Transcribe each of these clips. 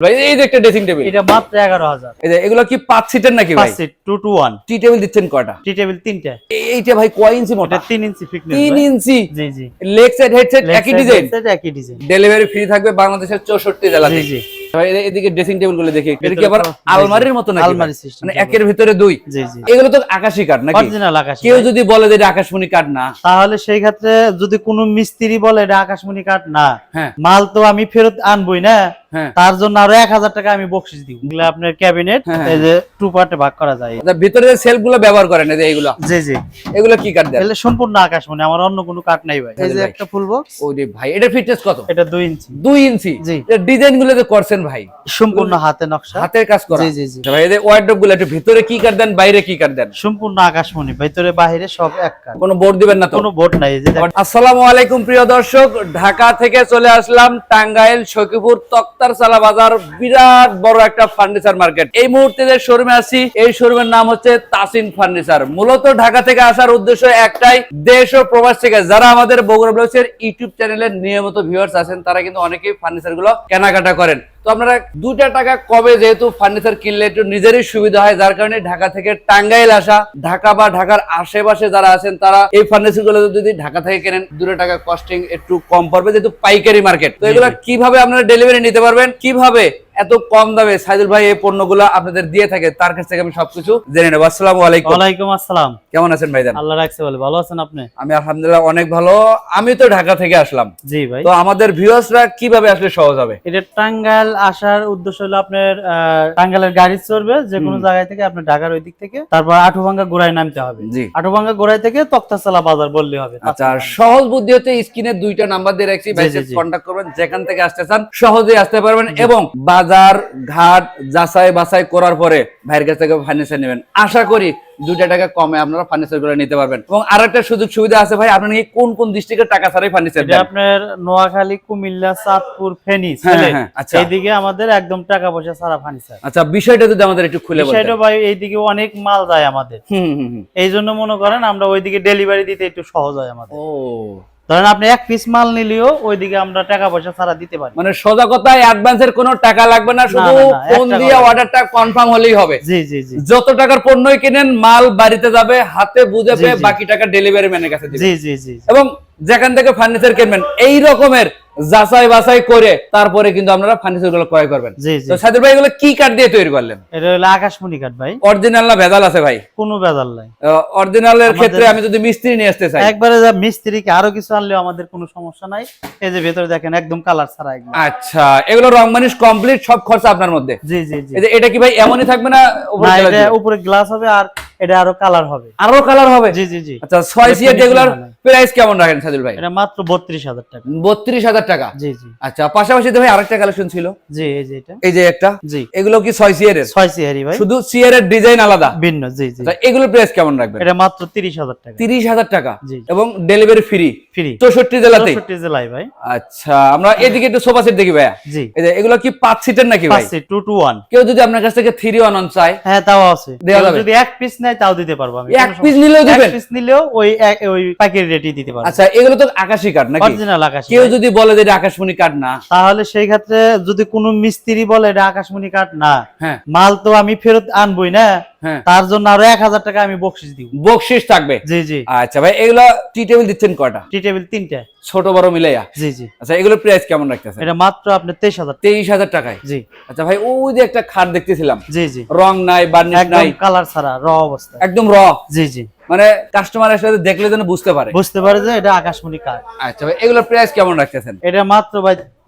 ভাই এই যে একটা ড্রেসিং টেবিল এটা মাত্র 11000। এই যে এগুলো কি 5 সিটের নাকি ভাই? 5 সিট 2 to 1। টি টেবিল দিচ্ছেন কয়টা? টি টেবিল 3টা। এইটা ভাই কয় ইঞ্চি মোটা? এটা 3 ইঞ্চি ফিটনেস। 3 ইঞ্চি। জি জি। লেগ সাইড হেড সাইড একই ডিজাইন। একই ডিজাইন। ডেলিভারি ফ্রি থাকবে বাংলাদেশের 64 জেলাতে। জি জি। ভাই এদিকে ড্রেসিং টেবিল গুলো দেখি, এটা কি আবার আলমারির মতো নাকি? আলমারি সিস্টেম, মানে একের ভিতরে দুই। জি জি। এগুলো তো আকাশী কাঠ নাকি? অরিজিনাল আকাশী। কেউ যদি বলে যে এটা আকাশমণি কাঠ না, তাহলে সেই ক্ষেত্রে যদি কোনো মিস্ত্রি বলে এটা আকাশমণি কাঠ না, হ্যাঁ, মাল তো আমি ফেরত আনবই না, হ্যাঁ, তার জন্য আরো 1000 টাকা আমি বকশিশ দিব। এগুলো আপনার ক্যাবিনেট এই যে টু পার্টে ভাগ করা যায়। ভিতরে যে সেলফ গুলো ব্যবহার করেন এই যে এগুলো, জি জি, এগুলো কি কাঠ দেন? এগুলো সম্পূর্ণ আকাশমণি, আমার অন্য কোনো কাঠ নাই ভাই। এই যে একটা ফুল বক্স, ওরে ভাই এটা ফিটনেস কত? এটা 2 ইঞ্চি। 2 ইঞ্চি। জি। এর ডিজাইন গুলো যে করছেন ভাই সম্পূর্ণ হাতে নকশা, হাতের কাজ করা। জি জি জি। ভাই এই যে ওয়ার্ডরোব গুলো একটু ভিতরে কি কাঠ দেন, বাইরে কি কাঠ দেন? সম্পূর্ণ আকাশমণি, ভিতরে বাইরে সব এক কাঠ। কোনো বোর্ড দিবেন না তো? কোনো বোর্ড নাই। এই যে আসসালামু আলাইকুম প্রিয় দর্শক, ঢাকা থেকে চলে আসলাম টাঙ্গাইল সখীপুর তক্তারচালা বাজার, বিরাট বড় একটা ফার্নিচার মার্কেট। এই মুহূর্তে যে শোরুমে আছি, এই শোরুমের নাম হচ্ছে তাসিন ফার্নিচার। মূলত ঢাকা থেকে আসার উদ্দেশ্য একটাই, দেশ ও প্রবাস থেকে যারা আমাদের বগুড়া ব্লগসের ইউটিউব চ্যানেলের নিয়মিত ভিউয়ার্স আছেন, তারা কিন্তু অনেকেই ফার্নিচার গুলো কেনাকাটা করেন। তো আপনারা 2 টাকা কমে যেহেতু ফার্নিচার কিনলে একটু নিজেরই সুবিধা হয়, যার কারণে ঢাকা থেকে টাঙ্গাইল আসা, ঢাকা বা ঢাকার আশেপাশে যারা আছেন তারা এই ফার্নিচার গুলো যদি ঢাকা থেকে কেনেন 2 টাকা কস্টিং একটু কম পড়বে, যেহেতু পাইকারি মার্কেট। তো এগুলো কিভাবে আপনারা ডেলিভারি নিতে পারবেন, কিভাবে এত কম দামে সাইদুল ভাই এই পণ্যগুলো আপনাদের দিয়ে থাকে, তার কাছ থেকে আমি সবকিছু জেনে নেব। আসসালামু আলাইকুম। ওয়ালাইকুম আসসালাম। কেমন আছেন ভাইজান? আল্লাহ রাখছে বলে। ভালো আছেন আপনি? আমি আলহামদুলিল্লাহ অনেক ভালো। আমি তো ঢাকা থেকে আসলাম। জি ভাই। তো আমাদের ভিউয়ার্সরা কিভাবে আসলে সহজ হবে? এটা টাঙ্গাইল আসার উদ্দেশ্য হলো আপনার টাঙ্গাইলের গাড়ি চড়বে যে কোনো জায়গা থেকে, আপনার ঢাকার ওই দিক থেকে, তারপর আটুভাঙ্গা গোড়ায় নামতে হবে। জি। আটুভাঙ্গা গোড়ায় থেকে তক্তারচালা বাজার বললে হবে। আচ্ছা, সহজ বুদ্ধি হচ্ছে স্ক্রিনে 2টা নাম্বার দিয়ে রাখছি, ভাইকে কন্টাক্ট করবেন, যেখান থেকে আসতে চান সহজেই আসতে পারবেন, এবং বাজার ঘাট যাচাই বাছাই করার পরে ভাইয়ের কাছ থেকে ফার্নিচার নেবেন। আশা করি 2 টাকা কমে আপনারা ফার্নিচার গুলো নিতে পারবেন। এবং আরেকটা সুযোগ সুবিধা আছে ভাই, আপনি নাকি কোন কোন ডিস্ট্রিক্টের টাকা ছাড়াই ফার্নিচার দেন? আপনার নোয়াখালী, কুমিল্লা, চাঁদপুর, ফেনী, সিলেট এইদিকে আমাদের একদম টাকা পয়সা ছাড়া ফার্নিচার। আচ্ছা, বিষয়টা যদি আমাদের একটু খুলে বলেন। বিষয়টা ভাই এইদিকে অনেক মাল যায় আমাদের, এই জন্য মনে করেন আমরা ওইদিকে ডেলিভারি দিতে একটু সহজ হয় আমাদের। ও, ধরেন আপনি 1 পিস মাল নিলেও ওইদিকে আমরা টাকা পয়সা ছাড়া দিতে পারি। মানে সোজা কথায় অ্যাডভান্সের কোনো টাকা লাগবে না, শুধু ফোন দিয়ে অর্ডারটা কনফার্ম হলেই হবে। জি জি জি। যত টাকার পণ্যই কিনেন মাল বাড়িতে যাবে, হাতে বুঝে পেয়ে বাকি টাকা ডেলিভারি ম্যানের কাছে দিবেন। জি জি জি। এবং যেখান থেকে ফার্নিচার কিনবেন এই রকমের যাচাই বাছাই করে তারপরে কিন্তু আপনারা ফার্নিচার গুলো ক্রয় করবেন। জি জি। তো সাদির ভাই এগুলো কি কাঠ দিয়ে তৈরি করলেন? এটা হলো আকাশমণি কাঠ ভাই। অরিজিনাল না ভেজাল আছে ভাই? কোনো ভেজাল নাই। অরিজিনালের ক্ষেত্রে আমি যদি মিস্ত্রি নিয়ে আসতে চাই, একবারে যা মিস্ত্রিকে আরো কিছু আনলেও আমাদের কোনো সমস্যা নাই। এই যে ভেতরে দেখেন একদম কালার ছাড়া একদম। আচ্ছা, এগুলো রং মানিশ কমপ্লিট, সব খরচা আপনার মধ্যে? জি জি জি। এটা কি ভাই এমনই থাকবে না উপরে গ্লাস হবে আর এটা আরো কালার হবে? আরো কালার হবে। জি জি জি। আচ্ছা, 6 সিএর রেগুলার প্রাইস কেমন রাখেন সাদিল ভাই? এটা মাত্র 32000 টাকা। 32000 টাকা? জি জি। আচ্ছা, পাশাপাশি তো ভাই আরেকটা কালেকশন ছিল। জি, এই যে এটা। এই যে একটা। জি। এগুলো কি 6 সিএর? 6 সিআরি ভাই। শুধু সিএর এর ডিজাইন আলাদা ভিন্ন। জি জি। আচ্ছা, এগুলোর প্রাইস কেমন রাখবেন? এটা মাত্র 30000 টাকা। 30000 টাকা? জি। এবং ডেলিভারি ফ্রি? ফ্রি 64 জেলাতে? 64 জেলায় ভাই। আচ্ছা, আমরা এদিকে একটু সোফা সেট দেখি ভাইয়া। জি। এই যে এগুলো কি 5 সিটের নাকি ভাই? 5 সিট 2 to 1। কেউ যদি আপনার কাছ থেকে 3-1 চায়, হ্যাঁ তাও আছে, দেওয়া যাবে? যদি 1 পিস নেয় তাও দিতে পারবো আমি। 1 পিস নিলেও দিবেন? 1 পিস নিলেও ওই পাইকারি রেটই দিতে পারবো। আচ্ছা, এগুলো তো আকাশী কাঠ নাকি? অরিজিনাল আকাশী। কেউ যদি বলে যে এটা আকাশমণি কাঠ না, তাহলে সেই ক্ষেত্রে যদি কোনো মিস্ত্রি বলে এটা আকাশমণি কাঠ না, হ্যাঁ, মাল তো আমি ফেরত আনবই না, হ্যাঁ, তার জন্য আরো 1000 টাকা আমি বকশিশ দিব। বকশিশ থাকবে? জি জি। আচ্ছা ভাই, এগুলো টি টেবিল দিচ্ছেন কয়টা? টি টেবিল 3টা, ছোট বড় মিলাইয়া? জি জি। আচ্ছা, এগুলোর প্রাইস কেমন রাখতেছেন? এটা মাত্র আপনি 23000। 23000 টাকায়? জি। আচ্ছা ভাই, ওই যে একটা খাট দেখতেছিলাম, জি জি। রং নাই, বার্নিশ একদম নাই, কালার ছাড়া র অবস্থা, একদম র। জি জি। মানে কাস্টমারের সাথে দেখলে যেন বুঝতে পারে যে এটা আকাশমণি কাঠ। আচ্ছা ভাই, এগুলোর প্রাইস কেমন রাখতেছেন? এটা মাত্র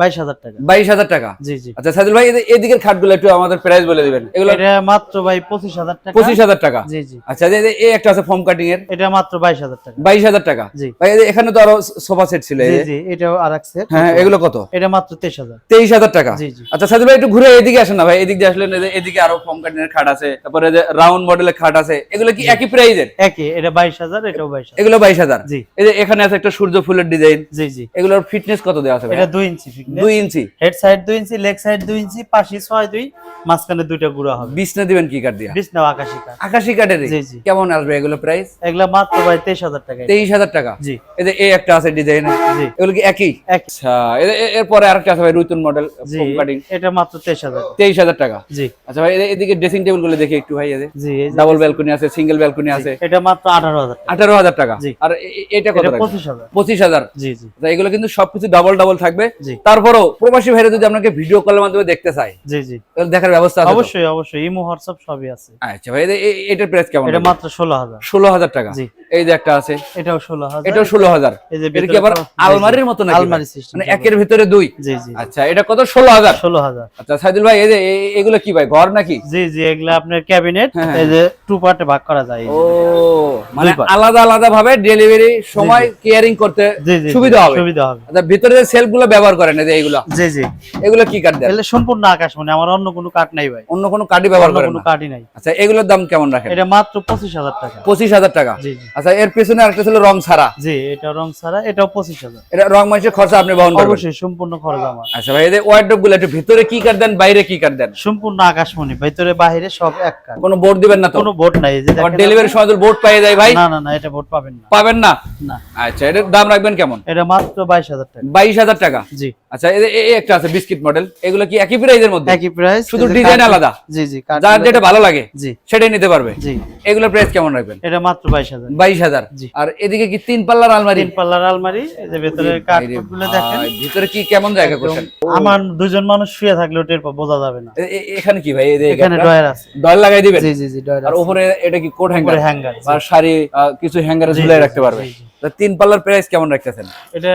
22000 টাকা। 22000 টাকা? জি জি। আচ্ছা সাইদুল ভাই, এদিকের খাটগুলো একটু আমাদের প্রাইস বলে দিবেন। এগুলো এটা মাত্র ভাই 25000 টাকা। 25000 টাকা? জি জি। আচ্ছা, এই একটা আছে ফোম কাটিং এর, এটা মাত্র 22000 টাকা। 22000 টাকা? জি ভাই, এখানে তো আরো সোফা সেট ছিল। জি জি, এটাও আরেক সেট। হ্যাঁ, এগুলো কত? এটা মাত্র 23000। 23000 টাকা? জি জি। আচ্ছা সাইদুল ভাই, একটু ঘুরে এদিকে আসেন না ভাই। এদিক দিয়ে আসলে এদিকে আরো ফোম কাটিং এর খাট আছে, তারপরে যে রাউন্ড মডেলের খাট আছে, এগুলো কি একই প্রাইজের? একই, এটা 22000, এটাও 22000। এগুলো 22000? জি। এই যে এখানে আছে একটা সূর্য ফুলের ডিজাইন। জি জি। এগুলোর ফিটনেস কত দেওয়া আছে ভাই? এটা 2 ইঞ্চি ফিটনেস। 2 ইঞ্চি হেড সাইড 2 ইঞ্চি, লেগ সাইড 2 ইঞ্চি, পাশে 6.2, মাঝখানে দুইটা গুঁড়া হবে। বিছনা দিবেন কি কাঠ দিয়া? বিছনা আকাশী কাঠ। আকাশী কাঠের। জি জি। কেমন আসবে এগুলো প্রাইস? এগুলা মাত্র ভাই 23,000 টাকা। 23,000 টাকা। জি। এই যে এই একটা আছে ডিজাইন, জি। এগুলো কি একই? এক। আচ্ছা এরপরে আরেকটা আছে ভাই রুতুন মডেল জি, ফোম কাটিং, এটা মাত্র 23,000। 23,000 টাকা। জি। আচ্ছা ভাই এদিকে ড্রেসিং টেবিল গুলো দেখি একটু ভাই। জি, এই যে ডাবল ব্যালকনি আছে, সিঙ্গেল ব্যালকনি আছে। এটা মাত্র 18,000 টাকা। 18,000 টাকা। জি। আর এটা কত? এটা টাকা? 25,000। 25,000। জি জি। আচ্ছা, এগুলো কিন্তু সবকিছু ডাবল ডাবল থাকবে। জি। তারপরও প্রবাসী ভাইরা যদি আপনাকে ভিডিও কলের মাধ্যমে দেখতে চায়, জি জি, তাহলে দেখার ব্যবস্থা আছে তো? অবশ্যই অবশ্যই, ইমো হোয়াটসঅ্যাপ সবই আছে। আচ্ছা ভাই এটার প্রাইস কেমন? এটা মাত্র 16,000। 16,000 টাকা। জি। এই যে একটা আছে, এটাও 16,000। এটাও 16,000। এই যে এটা কি আবার আলমারির মতো নাকি? আলমারি সিস্টেম, মানে একের ভিতরে দুই। জি জি। আচ্ছা এটা কত? 16,000। 16,000। আচ্ছা সাইদুল ভাই এই যে এগুলো কি ভাই, ঘর নাকি? জি জি, এগুলা আপনার ক্যাবিনেট, হ্যাঁ, হ্যাঁ। এই যে টু পার্টে ভাগ করা যায়। ও মানে দুই part। আলাদা আলাদা ভাবে ডেলিভারি সময় কেয়ারিং করতে জি জি, সুবিধা হবে। সুবিধা হবে। আচ্ছা ভিতরে যে সেলফ গুলো ব্যবহার করেন এই যে এইগুলো, জি জি, এগুলো কি কাঠ দেন? এগুলা সম্পূর্ণ আকাশমণি, আমার অন্য কোনো কাঠ নাই ভাই। অন্য কোনো কাঠই ব্যবহার অন্য করেন কোনো না? কাঠই নাই। আচ্ছা এগুলোর দাম কেমন রাখেন? এটা মাত্র 25,000 টাকা। 25,000 টাকা। জি জি। আচ্ছা এর পেছনে আরেকটা ছিল রং ছাড়া। জি, এটা রং ছাড়া, এটাও 25,000। এটা রং মাসের খরচা আপনি বহন করবেন? অবশ্যই সম্পূর্ণ খরচ আমার। আচ্ছা ভাই এই যে ওয়ার্ডরোব গুলো একটু ভিতরে কি কাঠ দেন, বাইরে কি কাঠ দেন? সম্পূর্ণ আকাশমণি, ভিতরে বাইরে সব এক কাঠ। কোনো বোর্ড দিবেন না তো? কোনো বোর্ড নাই। এই যে আবার দেখেন ডেলিভারির সময় তো বোর্ড পাইয়ে যায় ভাই? না না না, এটা বোর্ড পাবেন না। পাবেন না? না। আচ্ছা এটার দাম রাখবেন কেমন? এটা মাত্র 22,000 টাকা। 22,000 টাকা। জি। আচ্ছা এই একটা আছে বিস্কিট মডেল, এগুলো কি একই প্রাইজের মধ্যে? একই প্রাইস, শুধু ডিজাইন আলাদা? জি জি, যার যেটা ভালো লাগে জি সেটাই নিতে পারবে। জি। এগুলোর প্রাইস কেমন রাখবেন? এটা মাত্র 22,000। 22,000। জি। আর এদিকে কি 3 পাল্লার আলমারি? 3 পাল্লার আলমারি, এই যে ভিতরে কাঠগুলো দেখেন। ভিতরে কি কেমন জায়গা করছেন? আমার দুজন মানুষ শুয়ে থাকলেও টের বোঝা যাবে না। এখানে কি ভাই? এখানে ড্রয়ার আছে। ডয়ার লাগাই দিবেন? জি জি জি, ড্রয়ার আর আছে। উপরে এটা কি কোট হ্যাঙ্গার? হ্যাঙ্গার আর শাড়ি কিছু হ্যাঙ্গারে ঝুলাই রাখতে পারবে। 3 পাল্লার প্রাইস কেমন রাখতেছেন? এটা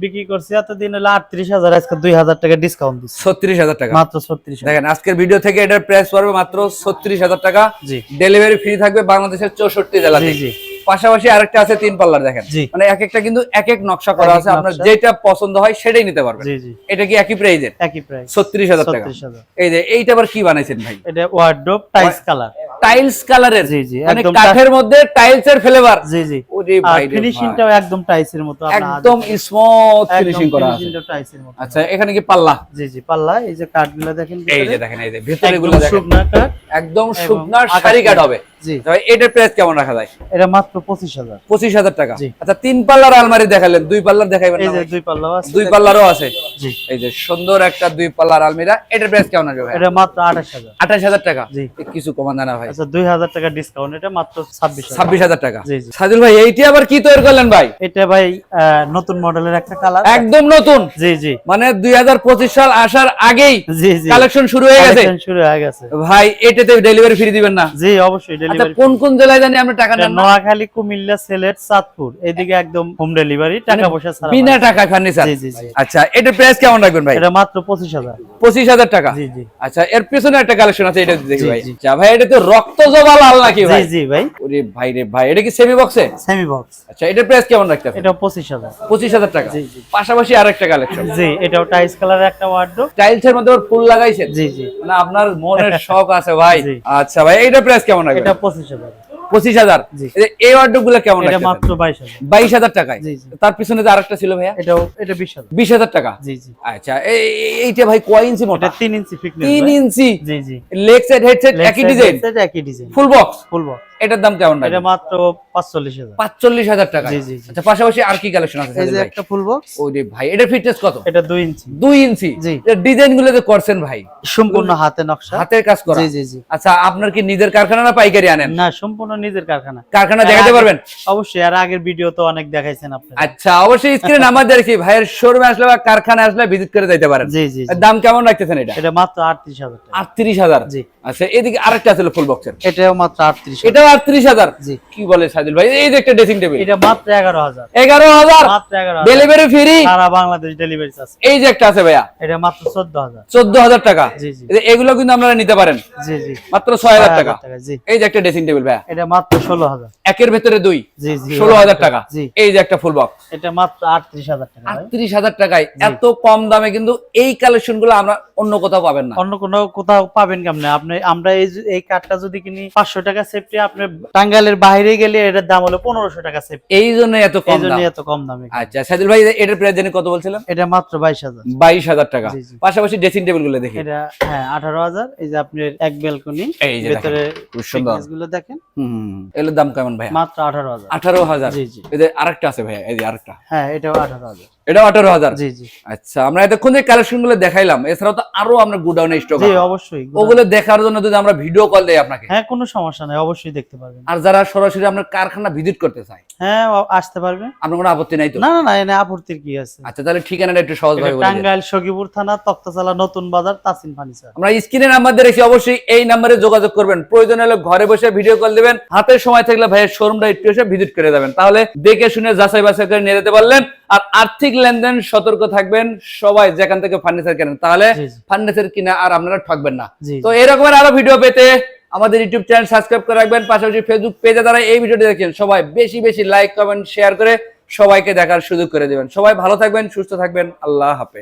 বিক্রি করছি এতদিন হলো 38,000, আজকে 2,000 টাকা ডিসকাউন্ট দিচ্ছি। 36,000 টাকা। মাত্র 36,000। দেখেন আজকের ভিডিও থেকে এটার প্রাইস পড়বে মাত্র 36,000 টাকা। জি ডেলিভারি ফ্রি থাকবে বাংলাদেশের 64 জেলাতে। জি জি। পাশাপাশি আরেকটা আছে 3 পাল্লার, দেখেন জি। মানে এক একটা কিন্তু এক এক নকশা করা এক এক আছে, আপনার নকশা। যেটা পছন্দ হয় সেটাই নিতে পারবেন। জি জি, এটা কি একই প্রাইজের? একই প্রাইস, 36,000 টাকা। 36,000। এই যে এইটা আবার কি বানাইছেন ভাই? এটা ওয়ার্ডরোব টাইলস কালার। টাইলস কালারের? জি জি, মানে একদম কাঠের মধ্যে টাইলস এর ফ্লেভার। জি জি। ওরে আর ভাই রে ফিনিশিংটাও একদম টাইলসের মতো, ভাই, আপনার একদম স্মুথ ফিনিশিং করা আছে। ফিনিশিংটাও টাইলসের মতো। আচ্ছা এখানে কি পাল্লা? জি জি, পাল্লা, এই যে কাঠগুলো দেখেন এই যে ভিতরে, দেখেন এই যে ভিতরে গুলো একদম দেখেন শুকনা কাঠ। একদম এবং শুকনা আকাশি শাড়ি কাঠ কাঠ। হবে। জি, তবে এটার প্রাইস কেমন রাখা যায়? এটা মাত্র 25,000। 25,000 টাকা। জি। আচ্ছা 3 পাল্লার আলমারি দেখালেন, 2 পাল্লার দেখাইবেন এই না যে ভাই? 2 পাল্লাও আছে। 2 পাল্লারও আছে। জি, এই যে সুন্দর একটা 2 পাল্লার আলমিরা, এটার প্রাইস কেমন আসবে ভাই? এটা মাত্র 28,000। 28,000 টাকা। জি। কিছু কমান না ভাই? আচ্ছা 2,000 টাকা ডিসকাউন্ট, এটা মাত্র 26,000। 26,000 টাকা। জি জি। সাজুল ভাই এইটা আবার কি তৈরি করলেন ভাই? এটা ভাই নতুন মডেলের একটা কালার। একদম নতুন? জি জি। মানে 2025 সাল আসার আগেই জি জি, কালেকশন শুরু হয়ে গেছে কালেকশন শুরু হয়ে গেছে ভাই। এটাতে ডেলিভারি ফ্রি দিবেন না? জি অবশ্যই, আচ্ছা ডেলিভারি। কোন কোন জেলায় জানি আমরা টাকা নেন না? নোয়াখালী, কুমিল্লা, সিলেট, চাঁদপুর, এদিকে একদম হোম ডেলিভারি, টাকা পয়সা ছাড়া। বিনা টাকা ফার্নিচার? জি জি জি। আচ্ছা এটার প্রাইস কেমন রাখবেন ভাই? এটা মাত্র 25,000। 25,000 টাকা। জি জি। আচ্ছা এর পিছনে একটা কালেকশন আছে, এটা দেখি জি, ভাই। জি। আচ্ছা ভাই এটা তো রক্ত জবা লাল নাকি জি ভাই? জি ভাই, ওরে ভাই রে ভাই, এটা কি সেমি বক্সে? Semi box. আচ্ছা এটার প্রাইস কেমন রাখতে হবে? এটা 25,000। 25,000 টাকা। জি, জি। পাশাপাশি আরেকটা কালেকশন, জি, এটাও টাইলস কালারের একটা ওয়ার্ডরোব। টাইলস এর মধ্যে আবার ফুল লাগাইছেন? জি জি। মানে আপনার মনের শখ আছে ভাই। জি। আচ্ছা ভাই এটার প্রাইস কেমন রাখবেন? এটা 25,000। 25,000। জি। এই ওয়ার্ডরোব গুলো কেমন এটা রাখতেছেন? মাত্র 22,000। 22,000 টাকায়। জি, জি। তার পিছনে যে আরেকটা ছিল ভাইয়া, এটা 20,000। 20,000 টাকা। জি জি। আচ্ছা এইটা ভাই কয় ইঞ্চি মোটা? এটা 3 ইঞ্চি ফিটনেস। 3 ইঞ্চি। জি জি। লেগ সাইড হেড সাইড একই ডিজাইন? একই design. Full box? Full box. এটার দাম কেমন এটা রাখবেন? মাত্র 45,000। 45,000 টাকা। জি, জি, জি। আচ্ছা পাশাপাশি আর কি কালেকশন আছে এই সাজেল যে ভাই? একটা ফুল বক্স। ওরে ভাই এটার ফিটনেস কত? এটা 2 ইঞ্চি। 2 ইঞ্চি। জি। এর ডিজাইন গুলো যে করছেন ভাই সম্পূর্ণ হাতে নকশা। হাতের কাজ করা? জি জি জি। আচ্ছা আপনার কি নিজের কারখানা না পাইকারি আনেন? না, সম্পূর্ণ নিজের কারখানা। কারখানা দেখাতে পারবেন? অবশ্যই, আর আগের ভিডিও তো অনেক দেখাইছেন আপনি। আচ্ছা অবশ্যই স্ক্রিনে নাম্বার দিয়ে রাখি, ভাইয়ের শোরুমে আসলে বা কারখানায় আসলে ভিজিট করে যাইতে পারেন। জি জি জি। এর দাম কেমন রাখতেছেন এটা? এটা মাত্র 38,000 টাকা। 38,000। জি। আচ্ছা এদিকে আরেকটা ছিল ফুল বক্সের, এটাও মাত্র 38,000। এটাও 38,000? জি। কি বলে সাজিল ভাই? এই যে একটা ড্রেসিং টেবিল, এটা মাত্র 11,000। 11,000? মাত্র 11,000। Delivery free? সারা বাংলাদেশ ডেলিভারি আছে। এই যে একটা আছে ভাইয়া, এটা মাত্র 14,000। 14,000 টাকা। জি জি। এগুলো কিন্তু আপনারা নিতে পারেন জি জি। মাত্র 6,000 টাকা। জি। এই যে একটা ড্রেসিং টেবিল ভাইয়া, এটা মাত্র 16,000। একের ভেতরে দুই, জি জি। 16,000 টাকা। জি। এই যে একটা ফুল বক্স, এটা মাত্র 38,000 টাকা ভাই। 38,000 টাকায় এত কম দামে কিন্তু এই কালেকশন গুলো আমরা অন্য কোথাও পাবেন না। অন্য কোনো কোথাও পাবেন কেমনে আপনি? আমরা এই কার্ডটা যদি কিনি 500 টাকা সেফটি, আপনি আপনি টাঙ্গাইলের বাইরে গেলে এটার দাম হলো 1500 টাকা সেফ। এই জন্য এত কম এই জন্য দাম। এত কম দামে। আচ্ছা সাইদুল ভাই, এটার প্রাইস জানি কত বলছিলাম? এটা মাত্র 22000। 22000 টাকা। জি, জি। পাশাপাশি ড্রেসিং টেবিল গুলো দেখি। এটা হ্যাঁ 18000। এই যে আপনার এক ব্যালকনি, এই যে ভিতরে খুব সুন্দর। thickness গুলো দেখেন, এর দাম কেমন ভাই? মাত্র 18000। 18000। জি, জি। এই যে আরেকটা আছে ভাই, এই যে আরেকটা। হ্যাঁ এটাও 18000। এটাও 18000। জি, জি। আচ্ছা, আমরা এতক্ষণ যে কালেকশন গুলো দেখাইলাম, এছাড়াও তো আরো আমরা গোডাউনে স্টক জি আছে, অবশ্যই। ওগুলো দেখার জন্য যদি আমরা ভিডিও কল দেই আপনাকে, হ্যাঁ কোনো সমস্যা নাই, অবশ্যই দেখতে পারবেন। আর যারা সরাসরি আপনার কারখানা ভিজিট করতে চায়, হ্যাঁ আসতে পারবে। আপনার কোনো আপত্তি নাই তো? না না না, এনে আপত্তির কি আছে? আচ্ছা, তাহলে ঠিকানাটা একটু সহজ ভাবে এটা বলে দিন। টাঙ্গাইল সখীপুর থানা, তক্তাচালা নতুন বাজার, তাসিন ফার্নিচার। আমরা স্ক্রিনে নাম্বার দিয়ে রেখেছি, অবশ্যই এই নাম্বারে যোগাযোগ করবেন। প্রয়োজন হলে ঘরে বসে ভিডিও কল দিবেন, হাতে সময় থাকলে ভাইয়ের শোরুমটা একটু এসে ভিজিট করে যাবেন, তাহলে দেখে শুনে যাচাই বাছাই করে নিয়ে যেতে পারলেন। আর আর্থিক লেনদেন সতর্ক থাকবেন, সবাই যেখান থেকে ফার্নিচার কেনেন, তাহলে জি, জি। ফার্নিচার কিনা আর আপনারা ঠকবেন না। জি, তো এরকমের আরো ভিডিও পেতে আমাদের ইউটিউব চ্যানেল সাবস্ক্রাইব করে রাখবেন, পাশাপাশি ফেসবুক পেজে যারা এই ভিডিওটি দেখেন সবাই বেশি বেশি লাইক কমেন্ট শেয়ার করে সবাইকে দেখার সুযোগ করে দিবেন। সবাই ভালো থাকবেন, সুস্থ থাকবেন, আল্লাহ হাফেজ।